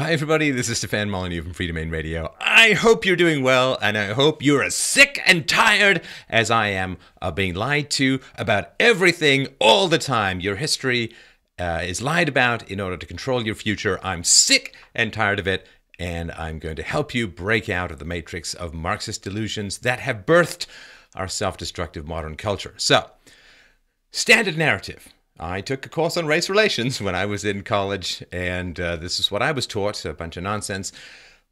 Hi everybody, this is Stefan Molyneux from Freedomain Radio. I hope you're doing well, and I hope you're as sick and tired as I am of being lied to about everything all the time. Your history is lied about in order to control your future. I'm sick and tired of it, and I'm going to help you break out of the matrix of Marxist delusions that have birthed our self-destructive modern culture. So, standard narrative. I took a course on race relations when I was in college, and this is what I was taught, a bunch of nonsense.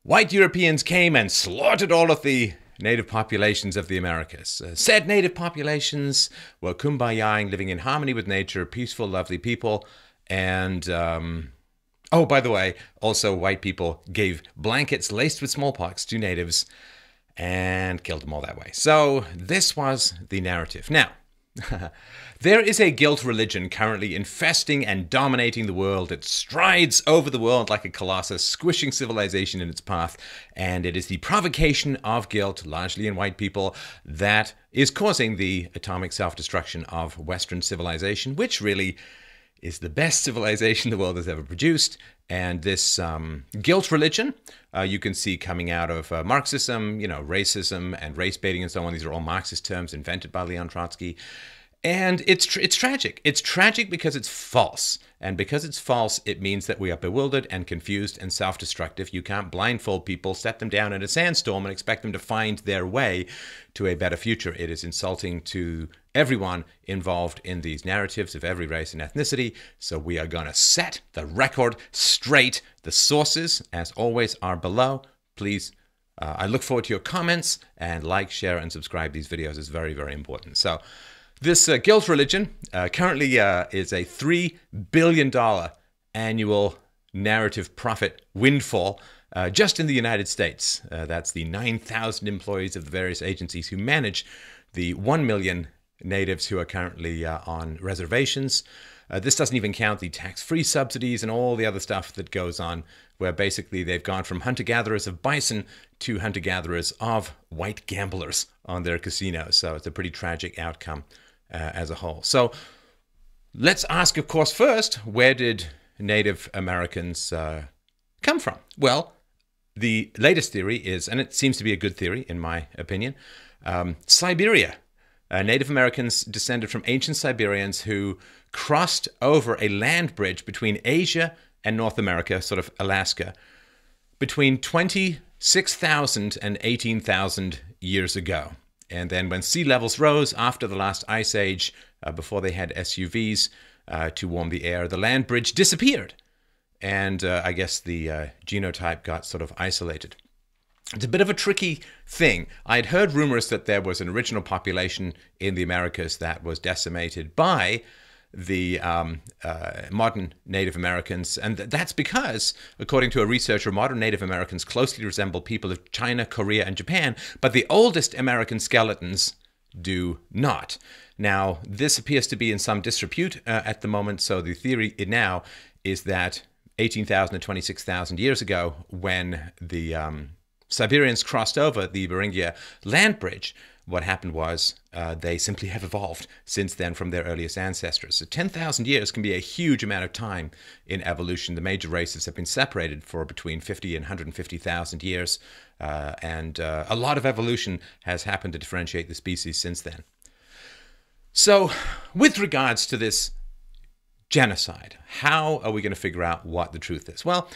White Europeans came and slaughtered all of the native populations of the Americas. Said native populations were kumbaya, living in harmony with nature, peaceful, lovely people, and, oh, by the way, also white people gave blankets laced with smallpox to natives and killed them all that way. So this was the narrative. Now, there is a guilt religion currently infesting and dominating the world. It strides over the world like a colossus, squishing civilization in its path. And it is the provocation of guilt, largely in white people, that is causing the atomic self-destruction of Western civilization, which really is the best civilization the world has ever produced. And this guilt religion, you can see coming out of Marxism, racism and race baiting and so on. These are all Marxist terms invented by Leon Trotsky. And it's tragic. It's tragic because it's false. And because it's false, it means that we are bewildered and confused and self-destructive. You can't blindfold people, set them down in a sandstorm and expect them to find their way to a better future. It is insulting to everyone involved in these narratives of every race and ethnicity. So we are going to set the record straight. The sources, as always, are below. Please, I look forward to your comments, and like, share, and subscribe. These videos is very, very important. So this guilt religion currently is a $3 billion annual narrative profit windfall just in the United States. That's the 9,000 employees of the various agencies who manage the 1 million natives who are currently on reservations. This doesn't even count the tax-free subsidies and all the other stuff that goes on, where basically they've gone from hunter-gatherers of bison to hunter-gatherers of white gamblers on their casinos. So it's a pretty tragic outcome as a whole. So let's ask, of course, first, where did Native Americans come from? Well, the latest theory is, and it seems to be a good theory in my opinion, Siberia. Native Americans descended from ancient Siberians who crossed over a land bridge between Asia and North America, sort of Alaska, between 26,000 and 18,000 years ago. And then when sea levels rose after the last ice age, before they had SUVs to warm the air, the land bridge disappeared. And I guess the genotype got sort of isolated. It's a bit of a tricky thing. I'd heard rumors that there was an original population in the Americas that was decimated by the modern Native Americans. And that's because, according to a researcher, modern Native Americans closely resemble people of China, Korea, and Japan, but the oldest American skeletons do not. Now, this appears to be in some disrepute at the moment, so the theory now is that 18,000 to 26,000 years ago, when the Siberians crossed over the Beringia land bridge, what happened was they simply have evolved since then from their earliest ancestors. So 10,000 years can be a huge amount of time in evolution. The major races have been separated for between 50 and 150,000 years, and a lot of evolution has happened to differentiate the species since then. So with regards to this genocide, how are we going to figure out what the truth is? Well,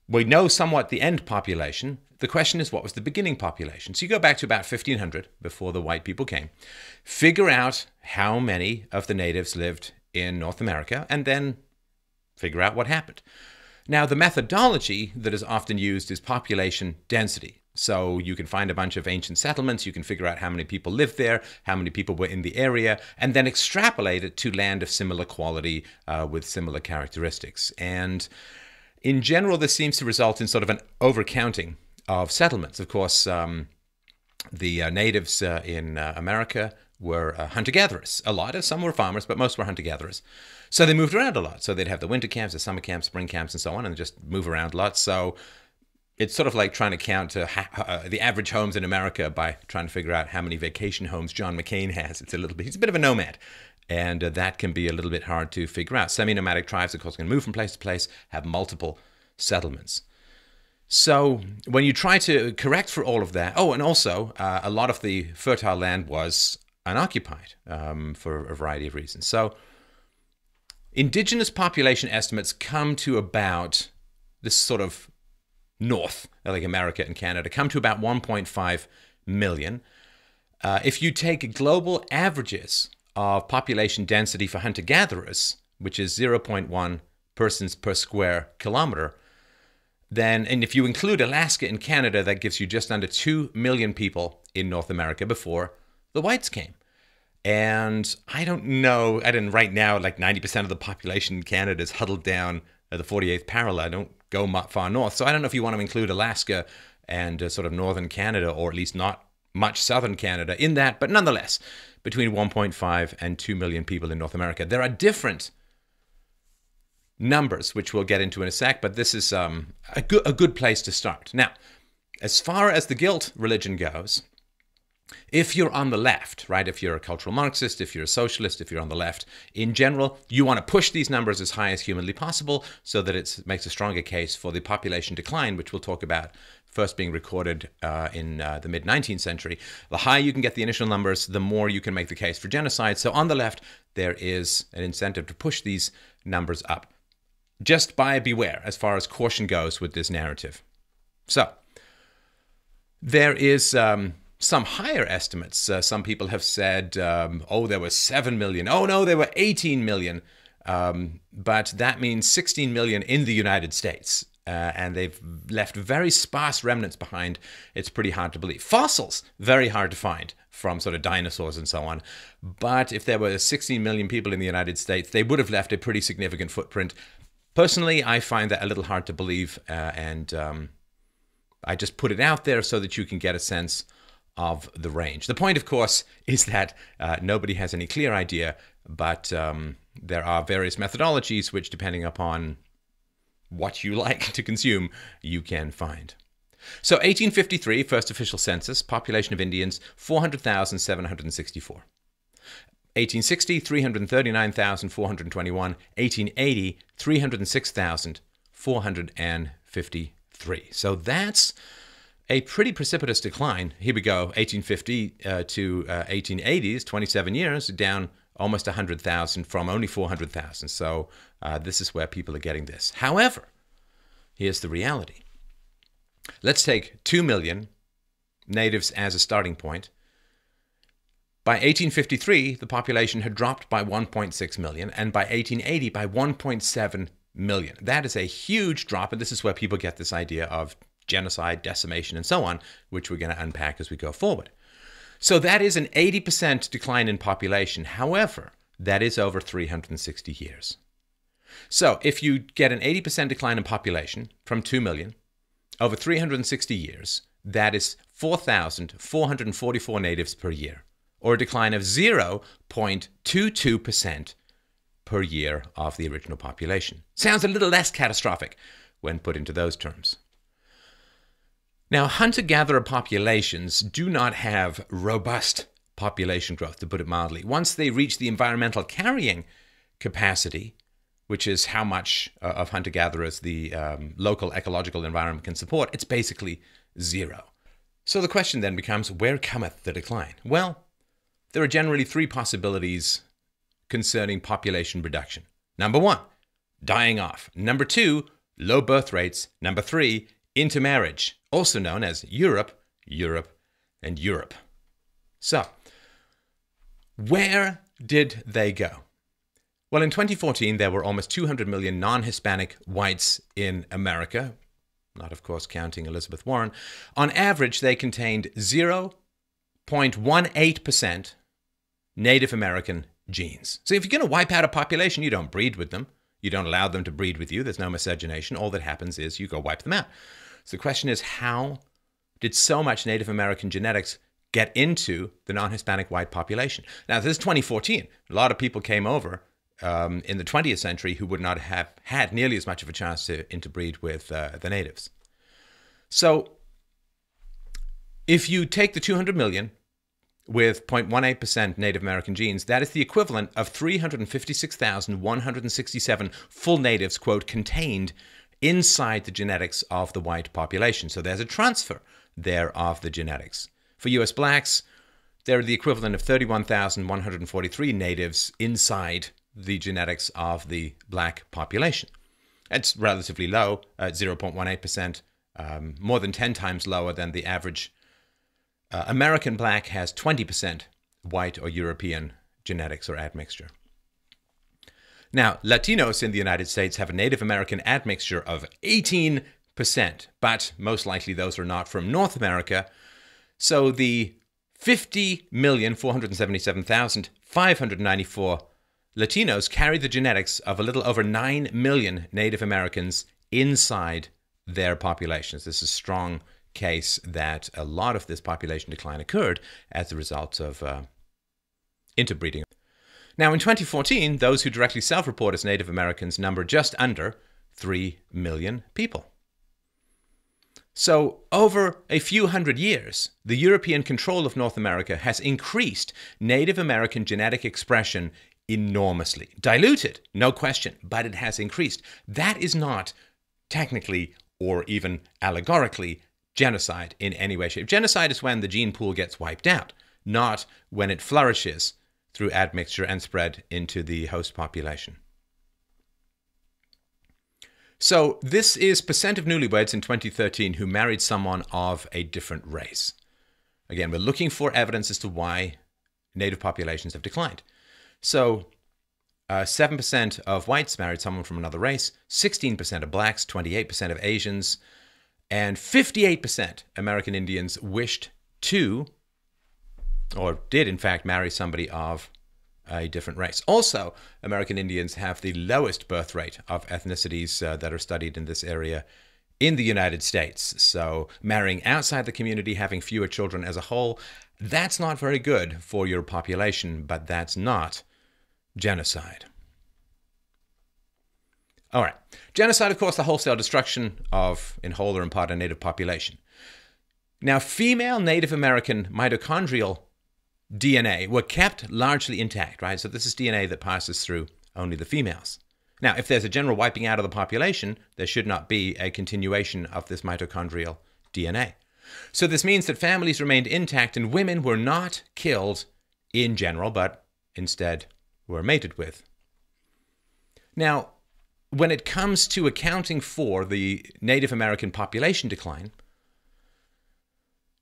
we know somewhat the end population. The question is, what was the beginning population? So you go back to about 1500, before the white people came. Figure out how many of the natives lived in North America, and then figure out what happened. Now, the methodology that is often used is population density. So you can find a bunch of ancient settlements, you can figure out how many people lived there, how many people were in the area, and then extrapolate it to land of similar quality with similar characteristics. And in general, this seems to result in sort of an overcounting of settlements. Of course, the natives in America were hunter-gatherers. A lot of some were farmers, but most were hunter-gatherers. So they moved around a lot. So they'd have the winter camps, the summer camps, spring camps, and so on, and just move around a lot. So it's sort of like trying to count the average homes in America by trying to figure out how many vacation homes John McCain has. It's he's a bit of a nomad. And that can be a little bit hard to figure out. Semi-nomadic tribes, of course, can move from place to place, have multiple settlements. So when you try to correct for all of that, oh, and also a lot of the fertile land was unoccupied for a variety of reasons. So indigenous population estimates come to about this sort of north, like America and Canada, come to about 1.5 million. If you take global averages of population density for hunter-gatherers, which is 0.1 persons per square kilometer, then, and if you include Alaska and Canada, that gives you just under 2 million people in North America before the whites came. And I don't know, right now, like 90% of the population in Canada is huddled down at the 48th parallel. I don't go far north. So I don't know if you want to include Alaska and sort of northern Canada, or at least not much southern Canada in that. But nonetheless, between 1.5 and 2 million people in North America. There are different numbers, which we'll get into in a sec, but this is a good place to start. Now, as far as the guilt religion goes, if you're on the left, right, if you're a cultural Marxist, if you're a socialist, if you're on the left, in general, you want to push these numbers as high as humanly possible so that it makes a stronger case for the population decline, which we'll talk about first being recorded in the mid-19th century. The higher you can get the initial numbers, the more you can make the case for genocide. So on the left, there is an incentive to push these numbers up. Just buyer beware as far as caution goes with this narrative. So there is some higher estimates. Some people have said, oh, there were 7 million. Oh, no, there were 18 million. But that means 16 million in the United States. And they've left very sparse remnants behind. It's pretty hard to believe. Fossils, very hard to find from sort of dinosaurs and so on. But if there were 16 million people in the United States, they would have left a pretty significant footprint. Personally, I find that a little hard to believe, and I just put it out there so that you can get a sense of the range. The point, of course, is that nobody has any clear idea, but there are various methodologies which, depending upon what you like to consume, you can find. So 1853, first official census, population of Indians, 400,764. 1860, 339,421. 1880, 306,453. So that's a pretty precipitous decline. Here we go, 1850 to 1880 is 27 years, down almost 100,000 from only 400,000. So this is where people are getting this. However, here's the reality. Let's take 2 million natives as a starting point. By 1853, the population had dropped by 1.6 million, and by 1880, by 1.7 million. That is a huge drop, and this is where people get this idea of genocide, decimation, and so on, which we're going to unpack as we go forward. So that is an 80% decline in population. However, that is over 360 years. So if you get an 80% decline in population from 2 million over 360 years, that is 4,444 natives per year, or a decline of 0.22% per year of the original population. Sounds a little less catastrophic when put into those terms. Now, hunter-gatherer populations do not have robust population growth, to put it mildly. Once they reach the environmental carrying capacity, which is how much of hunter-gatherers the local ecological environment can support, it's basically zero. So the question then becomes, where cometh the decline? Well, there are generally three possibilities concerning population reduction. Number one, dying off. Number two, low birth rates. Number three, intermarriage, also known as Europe, Europe, and Europe. So, where did they go? Well, in 2014, there were almost 200 million non-Hispanic whites in America, not, of course, counting Elizabeth Warren. On average, they contained 0.18% Native American genes. So if you're going to wipe out a population, you don't breed with them. You don't allow them to breed with you. There's no miscegenation. All that happens is you go wipe them out. So the question is, how did so much Native American genetics get into the non-Hispanic white population? Now, this is 2014. A lot of people came over in the 20th century who would not have had nearly as much of a chance to interbreed with the natives. So if you take the 200 million with 0.18% Native American genes, that is the equivalent of 356,167 full natives, quote, contained inside the genetics of the white population. So there's a transfer there of the genetics. For US blacks, they're the equivalent of 31,143 natives inside the genetics of the black population. It's relatively low, at 0.18%, more than 10 times lower than the average. American black has 20% white or European genetics or admixture. Now, Latinos in the United States have a Native American admixture of 18%, but most likely those are not from North America. So the 50,477,594 Latinos carry the genetics of a little over 9 million Native Americans inside their populations. This is a strong case that a lot of this population decline occurred as a result of interbreeding. Now, in 2014, those who directly self-report as Native Americans number just under 3 million people. So, over a few hundred years, the European control of North America has increased Native American genetic expression enormously. Diluted, no question, but it has increased. That is not technically or even allegorically genocide in any way, shape. Genocide is when the gene pool gets wiped out, not when it flourishes through admixture and spread into the host population. So this is percent of newlyweds in 2013 who married someone of a different race. Again, we're looking for evidence as to why Native populations have declined. So 7% of whites married someone from another race, 16% of blacks, 28% of Asians, and 58% American Indians wished to, or did in fact, marry somebody of a different race. Also, American Indians have the lowest birth rate of ethnicities that are studied in this area in the United States. So marrying outside the community, having fewer children as a whole, that's not very good for your population, but that's not genocide. All right. Genocide, of course, the wholesale destruction of, in whole or in part, a native population. Now, female Native American mitochondrial DNA were kept largely intact, right? So this is DNA that passes through only the females. Now, if there's a general wiping out of the population, there should not be a continuation of this mitochondrial DNA. So this means that families remained intact and women were not killed in general, but instead were mated with. Now, when it comes to accounting for the Native American population decline,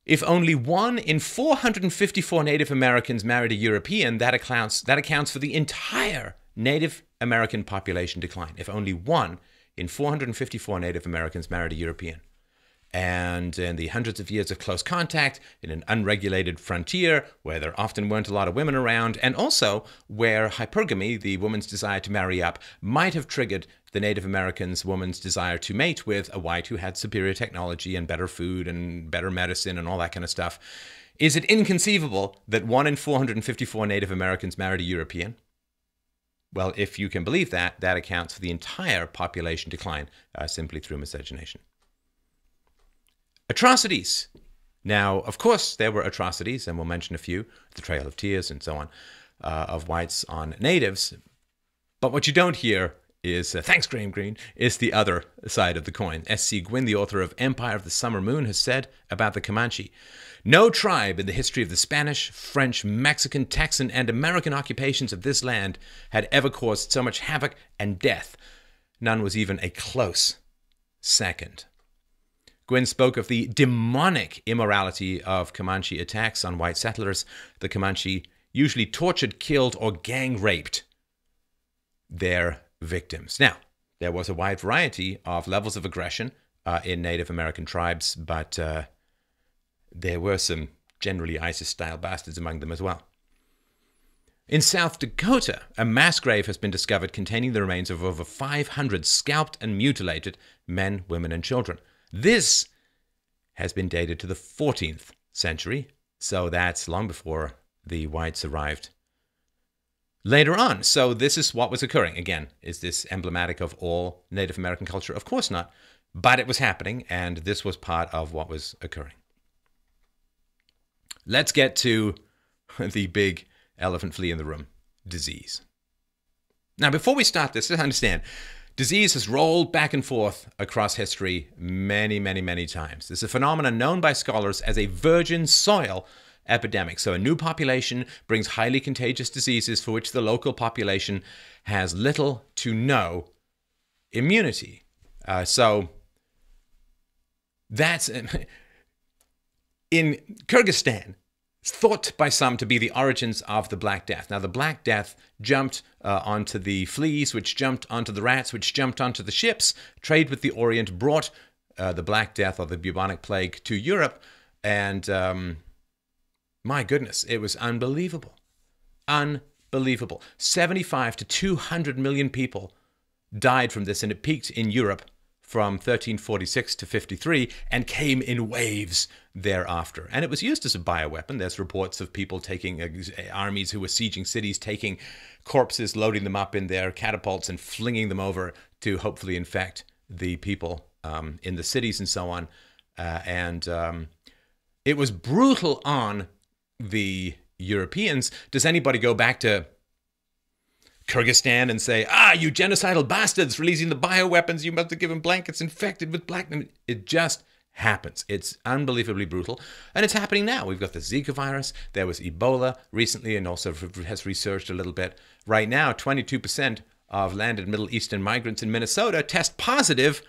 if only 1 in 454 Native Americans married a European, that accounts for the entire Native American population decline. If only 1 in 454 Native Americans married a European. And in the hundreds of years of close contact, in an unregulated frontier where there often weren't a lot of women around, and also where hypergamy, the woman's desire to marry up, might have triggered the Native American's woman's desire to mate with a white who had superior technology and better food and better medicine and all that kind of stuff. Is it inconceivable that 1 in 454 Native Americans married a European? Well, if you can believe that, that accounts for the entire population decline simply through miscegenation. Atrocities. Now, of course, there were atrocities, and we'll mention a few, the Trail of Tears and so on, of whites on natives. But what you don't hear is, thanks Graham Greene, is the other side of the coin. S.C. Gwynne, the author of Empire of the Summer Moon, has said about the Comanche, no tribe in the history of the Spanish, French, Mexican, Texan, and American occupations of this land had ever caused so much havoc and death. None was even a close second. Gwynne spoke of the demonic immorality of Comanche attacks on white settlers. The Comanche usually tortured, killed, or gang raped their victims. Now, there was a wide variety of levels of aggression in Native American tribes, but there were some generally ISIS-style bastards among them as well. In South Dakota, a mass grave has been discovered containing the remains of over 500 scalped and mutilated men, women, and children. This has been dated to the 14th century, so that's long before the whites arrived later on. So this is what was occurring. Again, is this emblematic of all Native American culture? Of course not, but it was happening, and this was part of what was occurring. Let's get to the big elephant flea in the room, disease. Now, before we start this, let's understand, Disease has rolled back and forth across history many, many, many times. This is a phenomenon known by scholars as a virgin soil epidemic. So a new population brings highly contagious diseases for which the local population has little to no immunity. So that's in Kyrgyzstan. It's thought by some to be the origins of the Black Death. Now, the Black Death jumped onto the fleas, which jumped onto the rats, which jumped onto the ships. Trade with the Orient brought the Black Death or the bubonic plague to Europe. And my goodness, it was unbelievable. Unbelievable. 75 to 200 million people died from this, and it peaked in Europe from 1346 to 53 and came in waves thereafter. And it was used as a bioweapon. There's reports of people taking armies who were sieging cities, taking corpses, loading them up in their catapults and flinging them over to hopefully infect the people in the cities and so on. It was brutal on the Europeans. Does anybody go back to Kyrgyzstan and say, you genocidal bastards releasing the bioweapons, you must have given blankets infected with black? It just happens. It's unbelievably brutal. And it's happening now. We've got the Zika virus. There was Ebola recently and also has resurged a little bit. Right now, 22% of landed Middle Eastern migrants in Minnesota test positive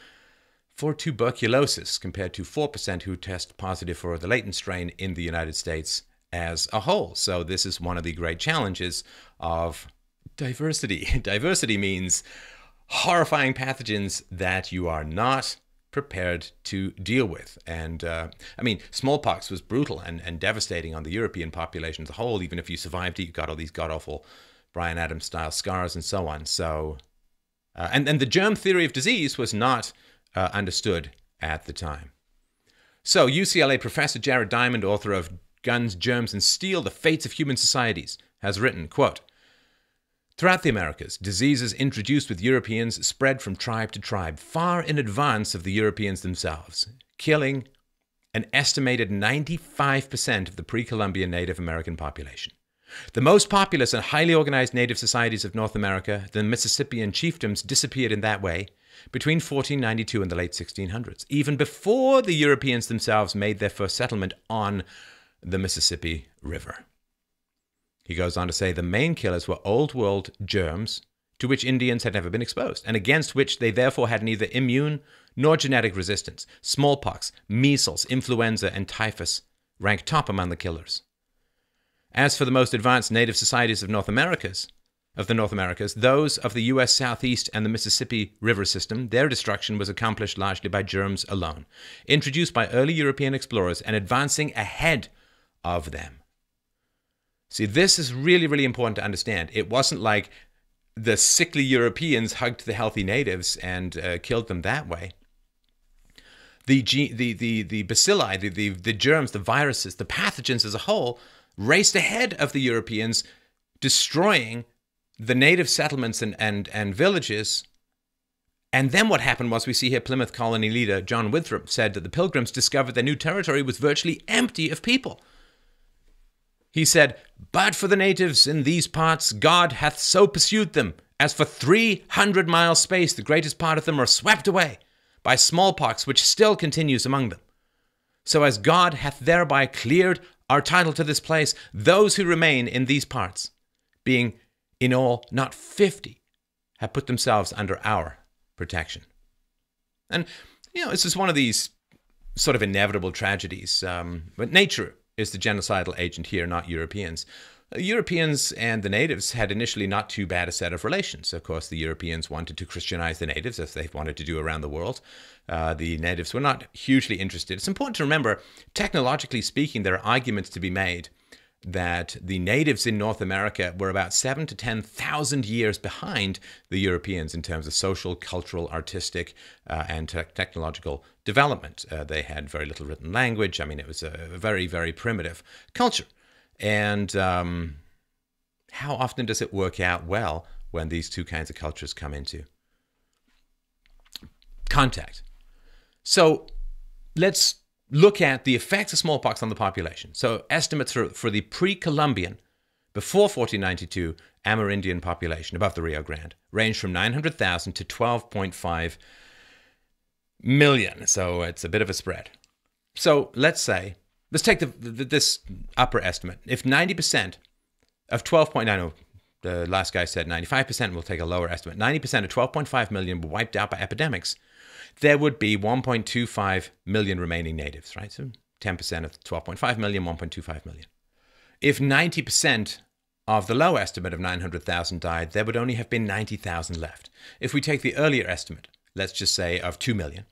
for tuberculosis compared to 4% who test positive for the latent strain in the United States as a whole. So this is one of the great challenges of diversity. Diversity means horrifying pathogens that you are not prepared to deal with. And I mean, smallpox was brutal and devastating on the European population as a whole. Even if you survived it, you got all these god-awful Bryan Adams style scars and so on. So, and the germ theory of disease was not understood at the time. So UCLA professor Jared Diamond, author of Guns, Germs, and Steel, The Fates of Human Societies, has written, quote, "Throughout the Americas, diseases introduced with Europeans spread from tribe to tribe, far in advance of the Europeans themselves, killing an estimated 95% of the pre-Columbian Native American population. The most populous and highly organized native societies of North America, the Mississippian chiefdoms, disappeared in that way between 1492 and the late 1600s, even before the Europeans themselves made their first settlement on the Mississippi River." He goes on to say the main killers were old world germs to which Indians had never been exposed and against which they therefore had neither immune nor genetic resistance. Smallpox, measles, influenza, and typhus rank top among the killers. As for the most advanced native societies of the North Americas, those of the U.S. Southeast and the Mississippi River system, their destruction was accomplished largely by germs alone, introduced by early European explorers and advancing ahead of them. See, this is really, really important to understand. It wasn't like the sickly Europeans hugged the healthy natives and killed them that way. The bacilli, the germs, the viruses, the pathogens as a whole raced ahead of the Europeans, destroying the native settlements and villages. And then what happened was, we see here Plymouth colony leader John Winthrop said that the Pilgrims discovered their new territory was virtually empty of people. He said, "But for the natives in these parts, God hath so pursued them, as for 300 miles space the greatest part of them are swept away by smallpox, which still continues among them. So as God hath thereby cleared our title to this place, those who remain in these parts, being in all not 50, have put themselves under our protection." And, this is one of these sort of inevitable tragedies. But nature is the genocidal agent here, not Europeans. Europeans and the natives had initially not too bad a set of relations. Of course, the Europeans wanted to Christianize the natives, as they've wanted to do around the world. The natives were not hugely interested. It's important to remember, technologically speaking, there are arguments to be made that the natives in North America were about 7,000 to 10,000 years behind the Europeans in terms of social, cultural, artistic, and technological development. They had very little written language. I mean, it was a very, very primitive culture. And how often does it work out well when these two kinds of cultures come into contact? So let's look at the effects of smallpox on the population. So estimates for the pre-Columbian, Before 1492, Amerindian population above the Rio Grande ranged from 900,000 to 12.5 million. So it's a bit of a spread. So let's take this upper estimate. If 90% of 12.9, the last guy said 95%, we'll take a lower estimate. 90% of 12.5 million were wiped out by epidemics. There would be 1.25 million remaining natives, right? So 10% of 12.5 million, 1.25 million. If 90% of the low estimate of 900,000 died, there would only have been 90,000 left. If we take the earlier estimate, let's just say of 2 million,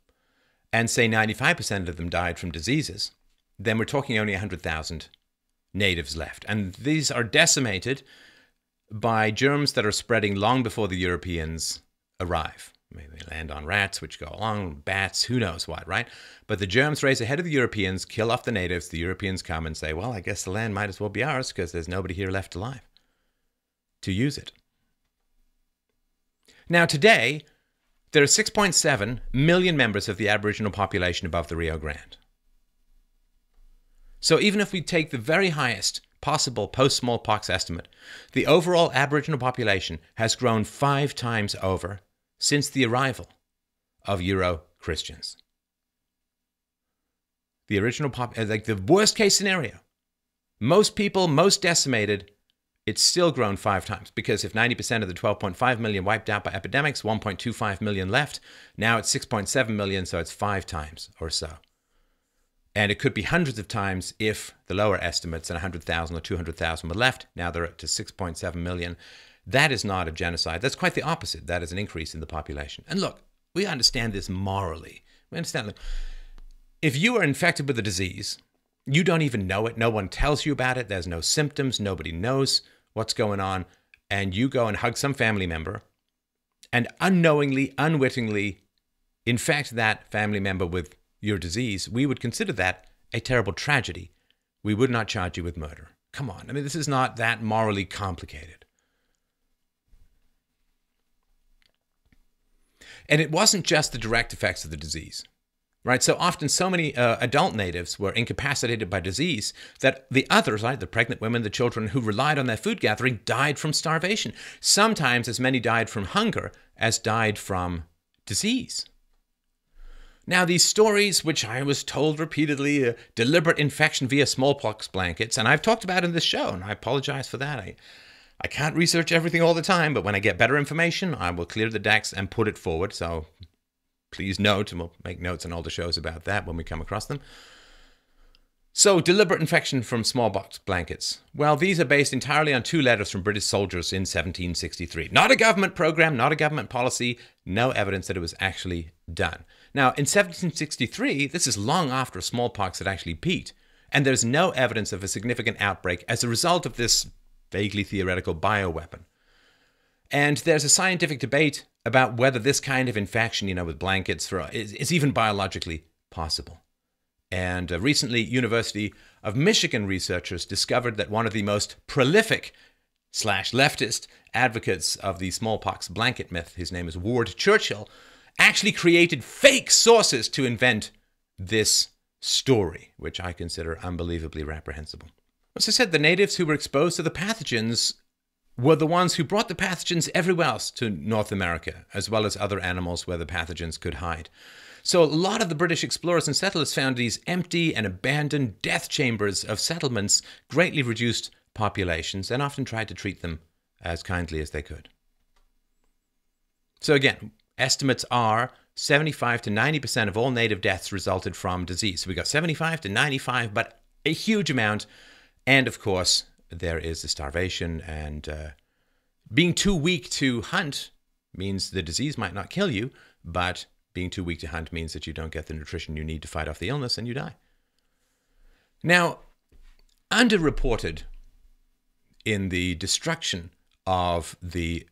and say 95% of them died from diseases, then we're talking only 100,000 natives left. And these are decimated by germs that are spreading long before the Europeans arrive. Maybe they land on rats, which go along, bats, who knows what, right? But the germs raise ahead of the Europeans, kill off the natives. The Europeans come and say, well, I guess the land might as well be ours because there's nobody here left alive to use it. Now, today, there are 6.7 million members of the Aboriginal population above the Rio Grande. So even if we take the very highest possible post-smallpox estimate, the overall Aboriginal population has grown 5 times over since the arrival of Euro-Christians. The original like the worst case scenario, most people, most decimated, it's still grown 5 times, because if 90% of the 12.5 million wiped out by epidemics, 1.25 million left, now it's 6.7 million, so it's 5 times or so. And it could be hundreds of times if the lower estimates and 100,000 or 200,000 were left. Now they're up to 6.7 million. That is not a genocide. That's quite the opposite. That is an increase in the population. And look, we understand this morally. We understand that if you are infected with a disease, you don't even know it. No one tells you about it. There's no symptoms. Nobody knows what's going on. And you go and hug some family member and unknowingly, unwittingly infect that family member with your disease. We would consider that a terrible tragedy. We would not charge you with murder. Come on. I mean, this is not that morally complicated. And it wasn't just the direct effects of the disease, right? So often so many adult natives were incapacitated by disease that the others, right, the pregnant women, the children who relied on their food gathering, died from starvation. Sometimes as many died from hunger as died from disease. Now, these stories, which I was told repeatedly, deliberate infection via smallpox blankets, and I've talked about in this show, and I apologize for that. I can't research everything all the time, but when I get better information, I will clear the decks and put it forward. So please note, and we'll make notes on all the shows about that when we come across them. So, deliberate infection from smallpox blankets. Well, these are based entirely on 2 letters from British soldiers in 1763. Not a government program, not a government policy, no evidence that it was actually done. Now, in 1763, this is long after smallpox had actually peaked, and there's no evidence of a significant outbreak as a result of this vaguely theoretical bioweapon. And there's a scientific debate about whether this kind of infection, with blankets is even biologically possible. And recently, University of Michigan researchers discovered that one of the most prolific / leftist advocates of the smallpox blanket myth, his name is Ward Churchill, actually created fake sources to invent this story, which I consider unbelievably reprehensible. As I said, the natives who were exposed to the pathogens were the ones who brought the pathogens everywhere else to North America, as well as other animals where the pathogens could hide. So a lot of the British explorers and settlers found these empty and abandoned death chambers of settlements, greatly reduced populations, and often tried to treat them as kindly as they could. So again, estimates are 75 to 90% of all native deaths resulted from disease. So we got 75 to 95, but a huge amount. And of course, there is the starvation, and being too weak to hunt means the disease might not kill you, but being too weak to hunt means that you don't get the nutrition you need to fight off the illness and you die. Now, underreported in the destruction of the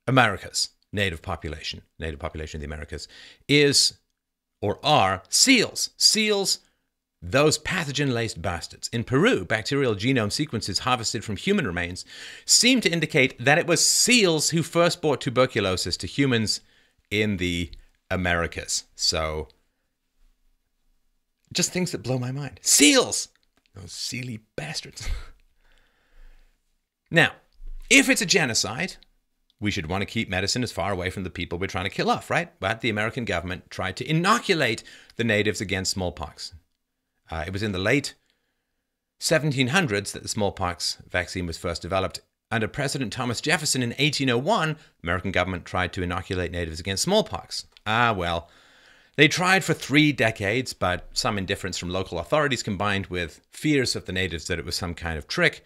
Americas, native population of the Americas, is or are seals. Seals, those pathogen-laced bastards. In Peru, bacterial genome sequences harvested from human remains seem to indicate that it was seals who first brought tuberculosis to humans in the Americas. So, just things that blow my mind. Seals! Those sealy bastards. Now, if it's a genocide, we should want to keep medicine as far away from the people we're trying to kill off, right? But the American government tried to inoculate the natives against smallpox. It was in the late 1700s that the smallpox vaccine was first developed. Under President Thomas Jefferson in 1801, American government tried to inoculate natives against smallpox. Well, they tried for 3 decades, but some indifference from local authorities combined with fears of the natives that it was some kind of trick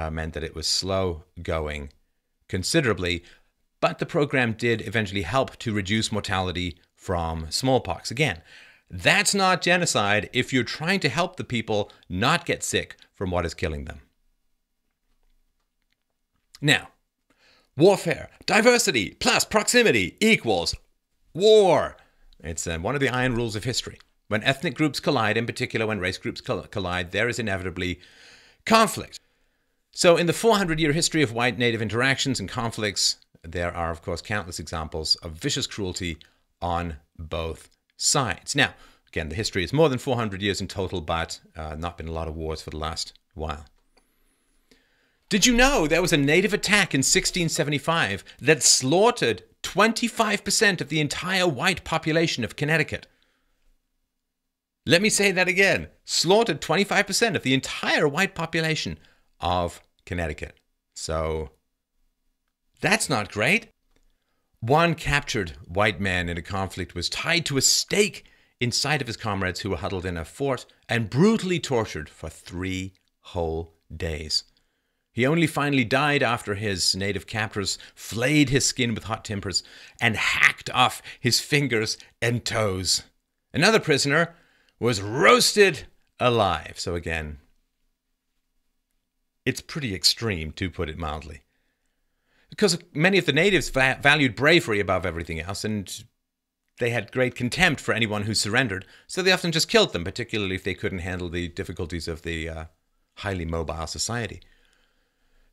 meant that it was slow going considerably. But the program did eventually help to reduce mortality from smallpox. Again, that's not genocide if you're trying to help the people not get sick from what is killing them. Now, warfare, diversity plus proximity equals war. It's one of the iron rules of history. When ethnic groups collide, in particular when race groups collide, there is inevitably conflict. So in the 400-year history of white-native interactions and conflicts, there are, of course, countless examples of vicious cruelty on both sides. Now, again, the history is more than 400 years in total, but not been a lot of wars for the last while. Did you know there was a native attack in 1675 that slaughtered 25% of the entire white population of Connecticut? Let me say that again. Slaughtered 25% of the entire white population of Connecticut. So that's not great. One captured white man in a conflict was tied to a stake in sight of his comrades who were huddled in a fort and brutally tortured for 3 whole days. He only finally died after his native captors flayed his skin with hot timbers and hacked off his fingers and toes. Another prisoner was roasted alive. So again, it's pretty extreme, to put it mildly. Because many of the natives valued bravery above everything else, and they had great contempt for anyone who surrendered, so they often just killed them, particularly if they couldn't handle the difficulties of the highly mobile society.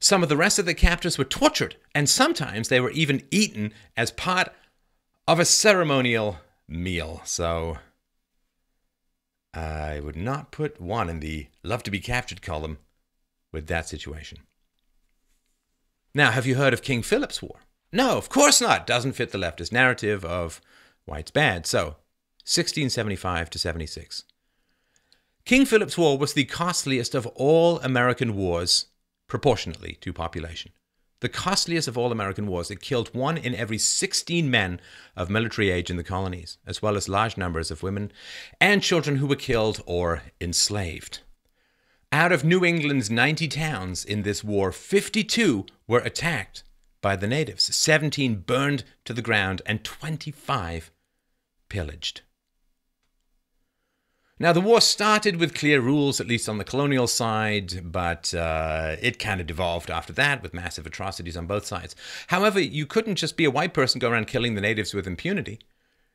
Some of the rest of the captors were tortured, and sometimes they were even eaten as part of a ceremonial meal. So I would not put one in the love to be captured column with that situation. Now, have you heard of King Philip's War? No, of course not. Doesn't fit the leftist narrative of white's bad. So, 1675 to 76. King Philip's War was the costliest of all American wars proportionately to population. The costliest of all American wars. It killed 1 in every 16 men of military age in the colonies, as well as large numbers of women and children who were killed or enslaved. Out of New England's 90 towns in this war, 52 were attacked by the natives, 17 burned to the ground, and 25 pillaged. Now, the war started with clear rules, at least on the colonial side, but it kind of devolved after that with massive atrocities on both sides. However, you couldn't just be a white person go around killing the natives with impunity.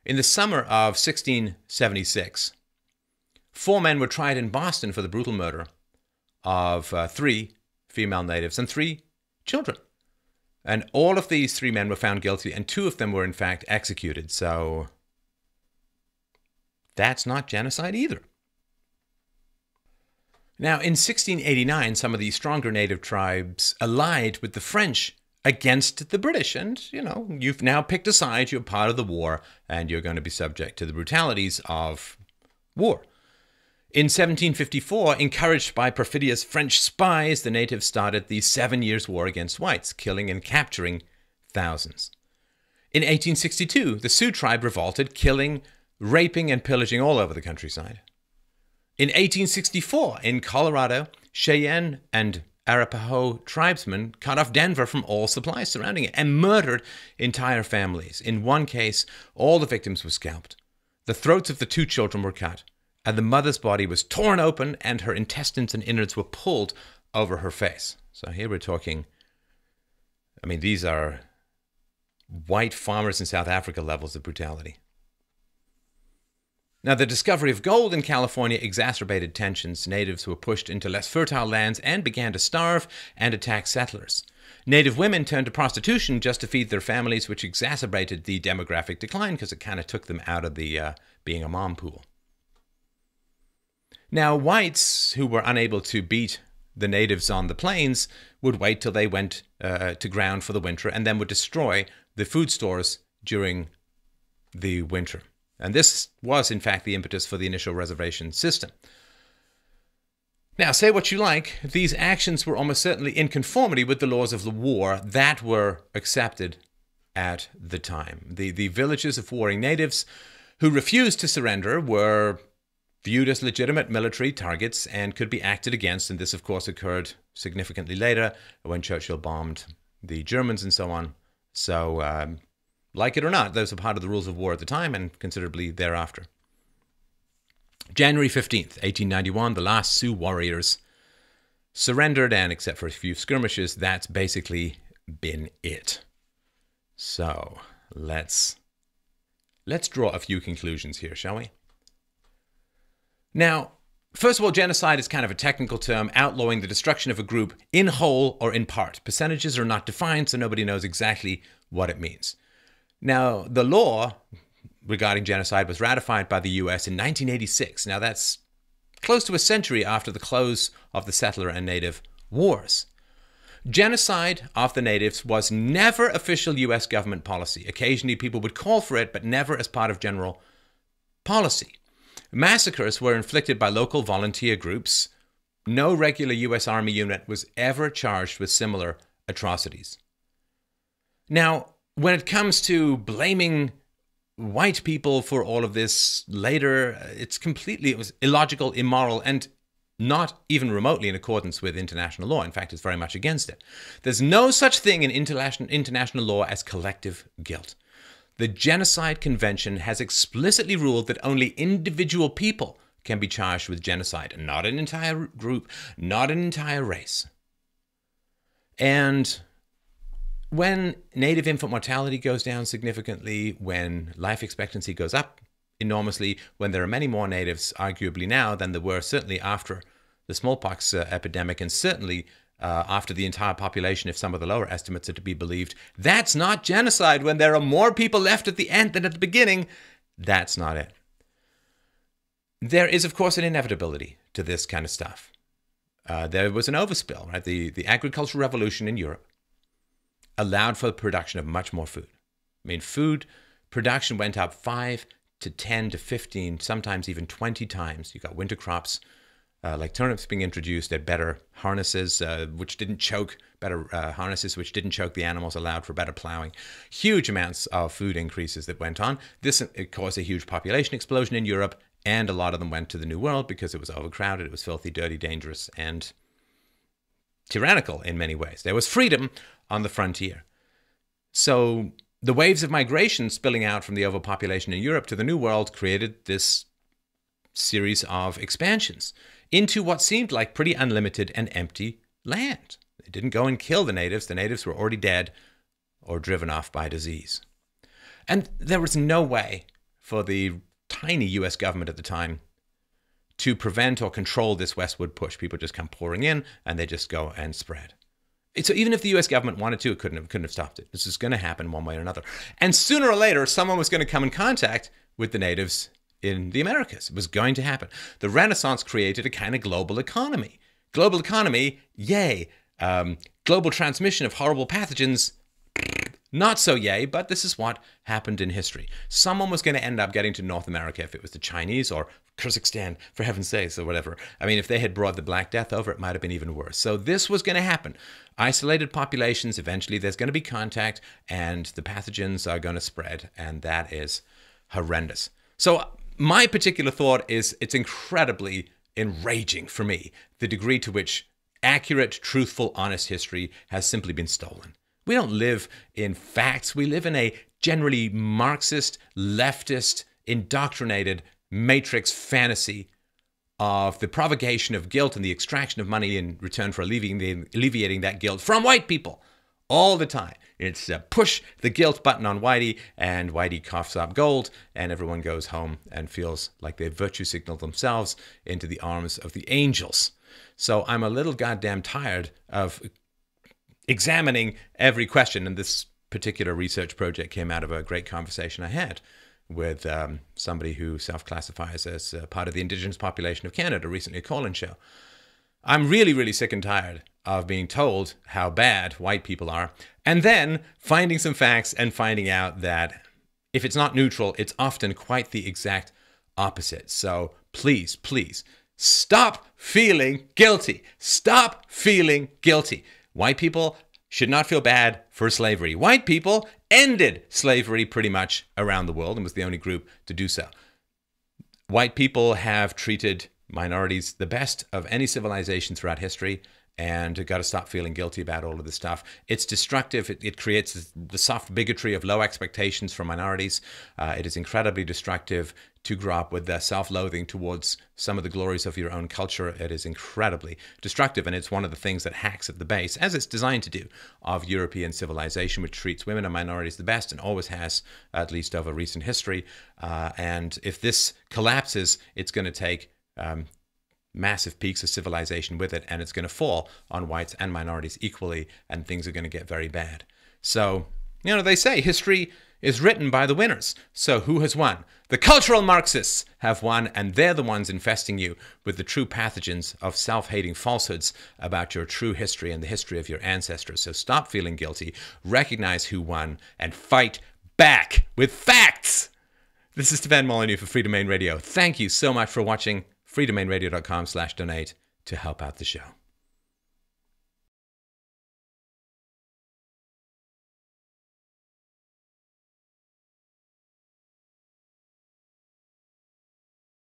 In the summer of 1676, 4 men were tried in Boston for the brutal murder of 3 female natives and 3 children. And all of these 3 men were found guilty, and 2 of them were in fact executed. So that's not genocide either. Now, in 1689, some of the stronger native tribes allied with the French against the British. And, you know, you've now picked a side, you're part of the war, and you're going to be subject to the brutalities of war. In 1754, encouraged by perfidious French spies, the natives started the 7 Years' War against whites, killing and capturing thousands. In 1862, the Sioux tribe revolted, killing, raping, and pillaging all over the countryside. In 1864, in Colorado, Cheyenne and Arapaho tribesmen cut off Denver from all supplies surrounding it and murdered entire families. In one case, all the victims were scalped. The throats of the 2 children were cut, and the mother's body was torn open and her intestines and innards were pulled over her face. So here we're talking, I mean, these are white farmers in South Africa levels of brutality. Now, the discovery of gold in California exacerbated tensions. Natives were pushed into less fertile lands and began to starve and attack settlers. Native women turned to prostitution just to feed their families, which exacerbated the demographic decline because it kind of took them out of the being a mom pool. Now, whites who were unable to beat the natives on the plains would wait till they went to ground for the winter and then would destroy the food stores during the winter. And this was, in fact, the impetus for the initial reservation system. Now, say what you like, these actions were almost certainly in conformity with the laws of the war that were accepted at the time. The villages of warring natives who refused to surrender were viewed as legitimate military targets and could be acted against. And this, of course, occurred significantly later when Churchill bombed the Germans and so on. So, like it or not, those were part of the rules of war at the time and considerably thereafter. January 15th, 1891, the last Sioux warriors surrendered, and except for a few skirmishes, that's basically been it. So, let's draw a few conclusions here, shall we? Now, first of all, genocide is kind of a technical term outlawing the destruction of a group in whole or in part. Percentages are not defined, so nobody knows exactly what it means. Now, the law regarding genocide was ratified by the US in 1986. Now, that's close to a century after the close of the settler and native wars. Genocide of the natives was never official US government policy. Occasionally, people would call for it, but never as part of general policy. Massacres were inflicted by local volunteer groups. No regular US Army unit was ever charged with similar atrocities. Now, when it comes to blaming white people for all of this later, it was illogical, immoral, and not even remotely in accordance with international law. In fact, it's very much against it. There's no such thing in international law as collective guilt. The Genocide Convention has explicitly ruled that only individual people can be charged with genocide, not an entire group, not an entire race. And when native infant mortality goes down significantly, when life expectancy goes up enormously, when there are many more natives, arguably now, than there were certainly after the smallpox epidemic, and certainly after the entire population, if some of the lower estimates are to be believed, that's not genocide. When there are more people left at the end than at the beginning, that's not it. There is, of course, an inevitability to this kind of stuff. There was an overspill, right? The agricultural revolution in Europe allowed for the production of much more food. I mean, food production went up 5 to 10 to 15, sometimes even 20 times. You got winter crops like turnips being introduced at better harnesses, which didn't choke, harnesses which didn't choke the animals, allowed for better plowing. Huge amounts of food increases that went on. This caused a huge population explosion in Europe, and a lot of them went to the New World because it was overcrowded, it was filthy, dirty, dangerous, and tyrannical in many ways. There was freedom on the frontier. So the waves of migration spilling out from the overpopulation in Europe to the New World created this series of expansions into what seemed like pretty unlimited and empty land. They didn't go and kill the natives. The natives were already dead or driven off by disease. And there was no way for the tiny US government at the time to prevent or control this westward push. People just come pouring in and they just go and spread. So even if the US government wanted to, it couldn't have stopped it. This is going to happen one way or another. And sooner or later, someone was going to come in contact with the natives in the Americas. It was going to happen. The Renaissance created a kind of global economy. Global economy, yay. Global transmission of horrible pathogens, not so yay, but this is what happened in history. Someone was going to end up getting to North America, if it was the Chinese or Kazakhstan, for heaven's sakes, or whatever. I mean, if they had brought the Black Death over, it might have been even worse. So this was going to happen. Isolated populations, eventually there's going to be contact, and the pathogens are going to spread, and that is horrendous. So my particular thought is it's incredibly enraging for me, the degree to which accurate, truthful, honest history has simply been stolen. We don't live in facts. We live in a generally Marxist, leftist, indoctrinated matrix fantasy of the provocation of guilt and the extraction of money in return for alleviating that guilt from white people all the time. It's push the guilt button on Whitey, and Whitey coughs up gold, and everyone goes home and feels like they've virtue signaled themselves into the arms of the angels. So I'm a little goddamn tired of examining every question, and this particular research project came out of a great conversation I had with somebody who self-classifies as part of the Indigenous population of Canada, recently a call-in show. I'm really, really sick and tired of being told how bad white people are, and then finding some facts and finding out that if it's not neutral, it's often quite the exact opposite. So please, please, stop feeling guilty. Stop feeling guilty. White people should not feel bad for slavery. White people ended slavery pretty much around the world and was the only group to do so. White people have treated minorities the best of any civilization throughout history, and got to stop feeling guilty about all of this stuff. It's destructive. It creates the soft bigotry of low expectations for minorities. It is incredibly destructive to grow up with self-loathing towards some of the glories of your own culture. It is incredibly destructive, and it's one of the things that hacks at the base, as it's designed to do, of European civilization, which treats women and minorities the best and always has, at least over recent history. And if this collapses, it's going to take massive peaks of civilization with it, and it's going to fall on whites and minorities equally, and things are going to get very bad. So, they say history is written by the winners. So who has won? The cultural Marxists have won, and they're the ones infesting you with the true pathogens of self-hating falsehoods about your true history and the history of your ancestors. So stop feeling guilty, recognize who won, and fight back with facts. This is Stefan Molyneux for Free Domain Radio. Thank you so much for watching. freedomainradio.com/donate to help out the show.